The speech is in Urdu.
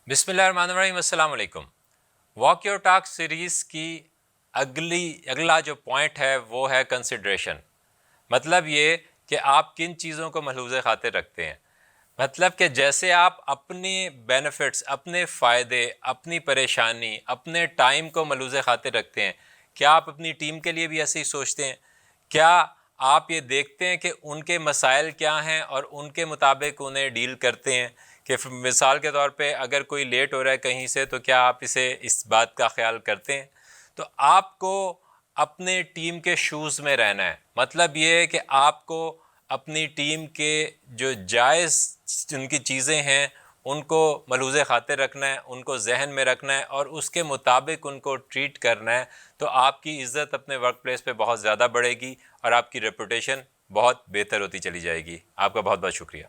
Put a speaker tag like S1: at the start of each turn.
S1: بسم اللہ الرحمن الرحیم، السلام علیکم۔ واک یور ٹاک سیریز کی اگلا جو پوائنٹ ہے وہ ہے کنسیڈریشن۔ مطلب یہ کہ آپ کن چیزوں کو ملحوظ خاطر رکھتے ہیں۔ مطلب کہ جیسے آپ اپنے بینیفٹس، اپنے فائدے، اپنی پریشانی، اپنے ٹائم کو ملحوظ خاطر رکھتے ہیں، کیا آپ اپنی ٹیم کے لیے بھی ایسے ہی سوچتے ہیں؟ کیا آپ یہ دیکھتے ہیں کہ ان کے مسائل کیا ہیں اور ان کے مطابق انہیں ڈیل کرتے ہیں؟ کہ مثال کے طور پہ اگر کوئی لیٹ ہو رہا ہے کہیں سے تو کیا آپ اس بات کا خیال کرتے ہیں؟ تو آپ کو اپنے ٹیم کے شوز میں رہنا ہے۔ مطلب یہ ہے کہ آپ کو اپنی ٹیم کے جو جائز ان کی چیزیں ہیں ان کو ملحوظ خاطر رکھنا ہے، ان کو ذہن میں رکھنا ہے اور اس کے مطابق ان کو ٹریٹ کرنا ہے، تو آپ کی عزت اپنے ورک پلیس پہ بہت زیادہ بڑھے گی اور آپ کی ریپوٹیشن بہت بہتر ہوتی چلی جائے گی۔ آپ کا بہت بہت شکریہ۔